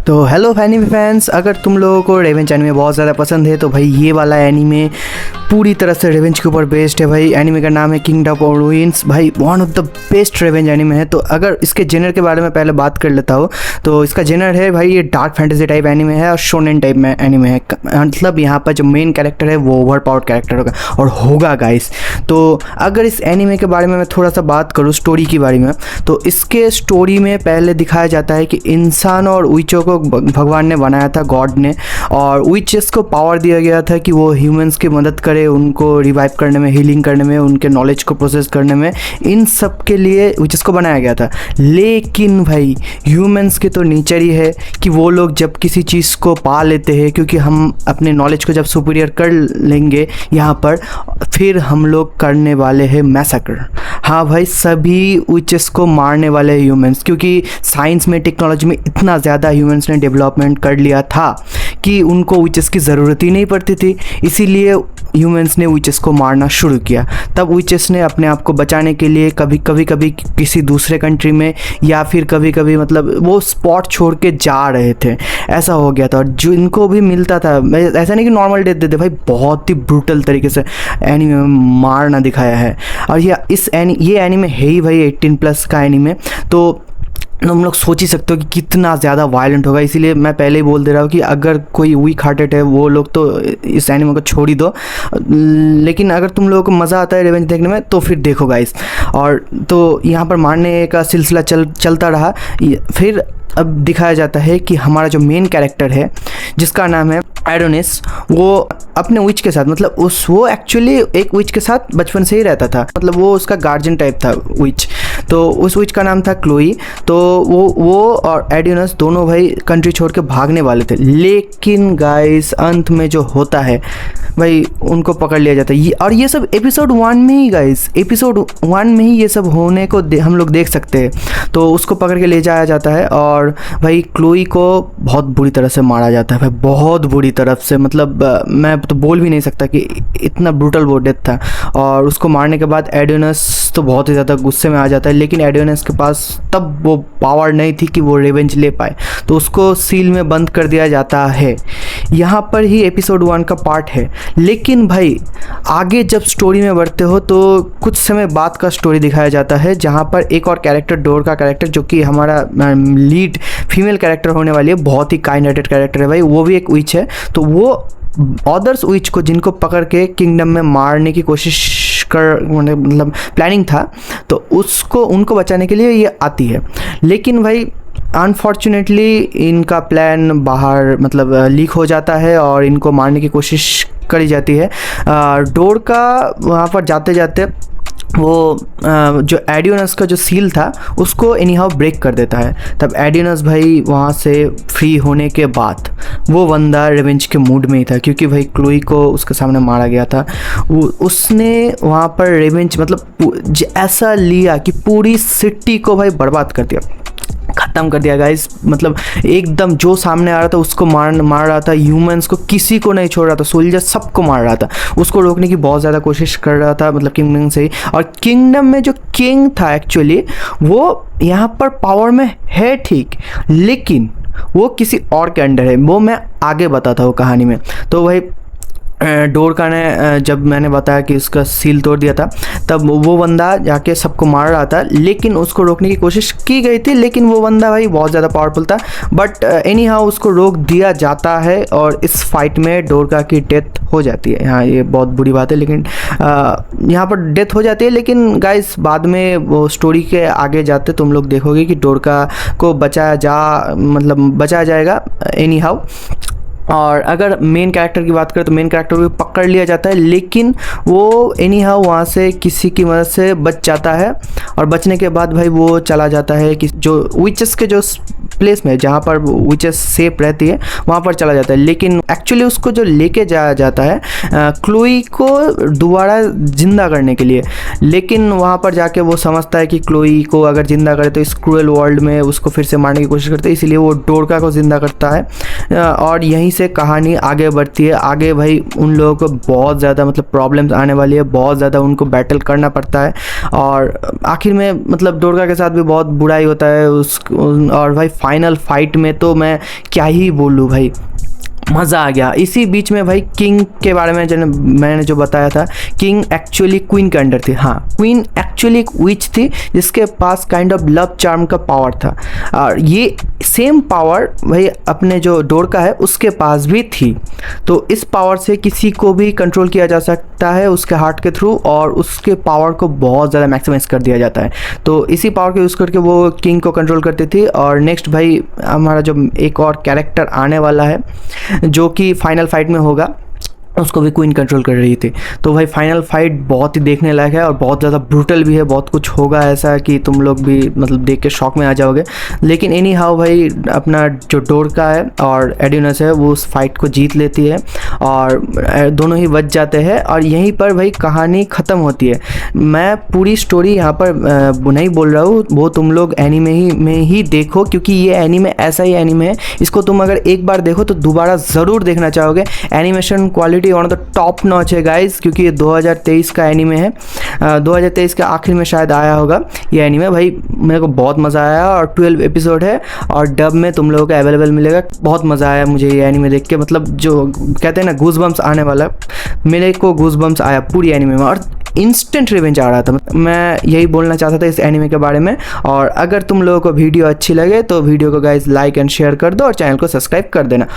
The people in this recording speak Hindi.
तो हेलो एनीमे फैंस, अगर तुम लोगों को रेवेंज एनीमे बहुत ज़्यादा पसंद है तो भाई ये वाला एनीमे पूरी तरह से रेवेंज के ऊपर बेस्ड है। भाई एनीमे का नाम है किंगडम ऑफ रूइंस। भाई one of the best revenge anime है। तो अगर इसके जेनर के बारे में पहले बात कर लेता हूँ तो इसका जेनर है भाई ये डार्क फैंटेसी टाइप एनीमे है और शोनेन टाइप में एनीमे है। मतलब यहाँ पर जो मेन कैरेक्टर है वो ओवर पावर्ड कैरेक्टर होगा और होगा गाइस। तो अगर इस एनीमे के बारे में मैं थोड़ा सा बात करूँ स्टोरी के बारे में, तो इसके स्टोरी में पहले दिखाया जाता है कि इंसान और विचों को भगवान ने बनाया था, गॉड ने, और विचेस को पावर दिया गया था कि वो ह्यूमंस की मदद करे, उनको रिवाइव करने में, हीलिंग करने में, उनके नॉलेज को प्रोसेस करने में, इन सब के लिए विचेस को बनाया गया था। लेकिन भाई ह्यूमंस के तो नेचर ही है कि वो लोग जब किसी चीज़ को पा लेते हैं, क्योंकि हम अपने नॉलेज को जब सुपीरियर कर लेंगे यहाँ पर, फिर हम लोग करने वाले हैं मैसेकर। हाँ भाई, सभी विचेस को मारने वाले ह्यूमंस, क्योंकि साइंस में, टेक्नोलॉजी में इतना ज़्यादा ह्यूमंस ने डेवलपमेंट कर लिया था कि उनको विचेस की ज़रूरत ही नहीं पड़ती थी। इसीलिए ह्यूमंस ने विचेस को मारना शुरू किया। तब विचेस ने अपने आप को बचाने के लिए कभी किसी दूसरे कंट्री में, या फिर कभी मतलब वो स्पॉट छोड़ के जा रहे थे, ऐसा हो गया था। और जो इनको भी मिलता था, ऐसा नहीं कि नॉर्मल डेथ देते भाई, बहुत ही ब्रूटल तरीके से एनीमे में मारना दिखाया है। और ये एनीमे है ही भाई 18+ का एनीमे। तो हम लोग सोच ही सकते हो कि कितना ज़्यादा वायलेंट होगा। इसीलिए मैं पहले ही बोल दे रहा हूँ कि अगर कोई वीक हार्टेड है वो लोग तो इस एनीमे को छोड़ ही दो, लेकिन अगर तुम लोगों को मज़ा आता है रिवेंज देखने में तो फिर देखो गाइस। और तो यहाँ पर मारने का सिलसिला चलता रहा। फिर अब दिखाया जाता है कि हमारा जो मेन कैरेक्टर है जिसका नाम है एडोनिस, वो अपने विच के साथ, मतलब वो एक्चुअली एक विच के साथ बचपन से ही रहता था, मतलब वो उसका गार्जियन टाइप था विच। तो उस विच का नाम था क्लोई। तो वो और एडोनिस दोनों भाई कंट्री छोड़ के भागने वाले थे। लेकिन गाइस अंत में जो होता है भाई, उनको पकड़ लिया जाता है। और ये सब एपिसोड 1 में ही गाइस, एपिसोड 1 में ही ये सब होने को हम लोग देख सकते हैं। तो उसको पकड़ के ले जाया जाता है और भाई क्लोई को बहुत बुरी तरह से मारा जाता है भाई, बहुत बुरी तरफ से। मतलब मैं तो बोल भी नहीं सकता कि इतना ब्रूटल वो डेथ था। और उसको मारने के बाद एडोनिस तो बहुत ही ज़्यादा गुस्से में आ जाता है, लेकिन एडोनिस के पास तब वो पावर नहीं थी कि वो रिवेंज ले पाए, तो उसको सील में बंद कर दिया जाता है। यहाँ पर ही एपिसोड 1 का पार्ट है। लेकिन भाई आगे जब स्टोरी में बढ़ते हो तो कुछ समय बाद का स्टोरी दिखाया जाता है, जहाँ पर एक और कैरेक्टर, डोर का कैरेक्टर, जो कि हमारा लीड फीमेल कैरेक्टर होने वाली है, बहुत ही काइंड हार्टेड कैरेक्टर है भाई, वो भी एक विच है। तो वो अदर्स विच को, जिनको पकड़ के किंगडम में मारने की कोशिश मतलब प्लानिंग था, तो उनको बचाने के लिए ये आती है। लेकिन भाई अनफॉर्चुनेटली इनका प्लान बाहर मतलब लीक हो जाता है और इनको मारने की कोशिश करी जाती है। डोर का वहाँ पर जाते जाते वो जो एडियोनस का जो सील था उसको एनीहाउ ब्रेक कर देता है। तब एडियोनस भाई वहाँ से फ्री होने के बाद वो बंदा रिवेंज के मूड में ही था, क्योंकि भाई क्लोई को उसके सामने मारा गया था। उसने वहाँ पर रिवेंज मतलब ऐसा लिया कि पूरी सिटी को भाई बर्बाद कर दिया, ख़त्म कर दिया गाइस। मतलब एकदम जो सामने आ रहा था उसको मार रहा था, ह्यूमंस को किसी को नहीं छोड़ रहा था, सोल्जर सबको मार रहा था। उसको रोकने की बहुत ज़्यादा कोशिश कर रहा था, मतलब किंगडम से ही। और किंगडम में जो किंग था एक्चुअली वो यहाँ पर पावर में है ठीक, लेकिन वो किसी और के अंडर है, वो मैं आगे बताता हूँ कहानी में। तो भाई डोर का ने जब मैंने बताया कि उसका सील तोड़ दिया था, तब वो बंदा जाके सबको मार रहा था, लेकिन उसको रोकने की कोशिश की गई थी। लेकिन वो बंदा भाई बहुत ज़्यादा पावरफुल था, बट एनी हाउ उसको रोक दिया जाता है और इस फाइट में डोरका की डेथ हो जाती है। हाँ, ये बहुत बुरी बात है, लेकिन यहाँ पर डेथ हो जाती है। लेकिन गाइस बाद में वो स्टोरी के आगे जाते तुम लोग देखोगे कि डोरका को बचाया जाएगा एनी हाउ। और अगर मेन कैरेक्टर की बात करें तो मेन कैरेक्टर को पकड़ लिया जाता है, लेकिन वो एनी हाउ वहाँ से किसी की मदद से बच जाता है। और बचने के बाद भाई वो चला जाता है कि जो विचेस के जो प्लेस में, जहाँ पर विचेस सेफ रहती है, वहाँ पर चला जाता है। लेकिन एक्चुअली उसको जो लेके जाया जाता है क्लोई को दोबारा ज़िंदा करने के लिए। लेकिन वहाँ पर जाके वो समझता है कि क्लोई को अगर ज़िंदा करे तो इस क्रूएल वर्ल्ड में उसको फिर से मारने की कोशिश करते हैं, इसीलिए वो डोरका को ज़िंदा करता है, और यहीं से कहानी आगे बढ़ती है। आगे भाई उन लोगों को बहुत ज़्यादा मतलब प्रॉब्लम्स आने वाली है, बहुत ज़्यादा उनको बैटल करना पड़ता है और आखिर में मतलब डोरका के साथ भी बहुत बुराई होता है और भाई फाइनल फाइट में तो मैं क्या ही बोलूँ भाई, मज़ा आ गया। इसी बीच में भाई किंग के बारे में मैंने जो बताया था, किंग एक्चुअली क्वीन के अंडर थी। हाँ, क्वीन एक्चुअली एक विच थी जिसके पास काइंड ऑफ लव चार्म का पावर था और ये सेम पावर भाई अपने जो डोरका है उसके पास भी थी। तो इस पावर से किसी को भी कंट्रोल किया जा सकता है उसके हार्ट के थ्रू और उसके पावर को बहुत ज़्यादा मैक्सिमाइज कर दिया जाता है। तो इसी पावर को यूज़ करके वो किंग को कंट्रोल करती थी। और नेक्स्ट भाई हमारा जो एक और कैरेक्टर आने वाला है जो कि फाइनल फाइट में होगा, उसको भी क्वीन कंट्रोल कर रही थी। तो भाई फाइनल फाइट बहुत ही देखने लायक है और बहुत ज़्यादा ब्रूटल भी है। बहुत कुछ होगा ऐसा कि तुम लोग भी मतलब देख के शॉक में आ जाओगे। लेकिन एनी हाउ भाई अपना जो डोरका है और एडिनस है वो उस फाइट को जीत लेती है और दोनों ही बच जाते हैं और यहीं पर भाई कहानी ख़त्म होती है। मैं पूरी स्टोरी यहाँ पर नहीं बोल रहा हूँ, वो तुम लोग एनीमे में ही देखो क्योंकि ये एनीमे ऐसा ही एनीमे है, इसको तुम अगर एक बार देखो तो दोबारा ज़रूर देखना चाहोगे। Animation quality one of the top notch है गाइस, क्योंकि ये 2023 का एनीमे है। 2023 के आखिर में शायद आया होगा ये एनीमे। भाई मेरे को बहुत मज़ा आया और 12 एपिसोड है और डब में तुम लोगों को अवेलेबल मिलेगा। बहुत मज़ा आया मुझे ये एनीमे देख के, मतलब जो कहते हैं ना गूज बम्स आने वाला, मेरे को गूज बम्स आया पूरी एनीमे में और इंस्टेंट रिवेंज आ रहा था। मैं यही बोलना चाहता था इस एनीमे के बारे में। और अगर तुम लोगों को वीडियो अच्छी लगे तो वीडियो को गाइस लाइक एंड शेयर कर दो और चैनल को सब्सक्राइब कर देना।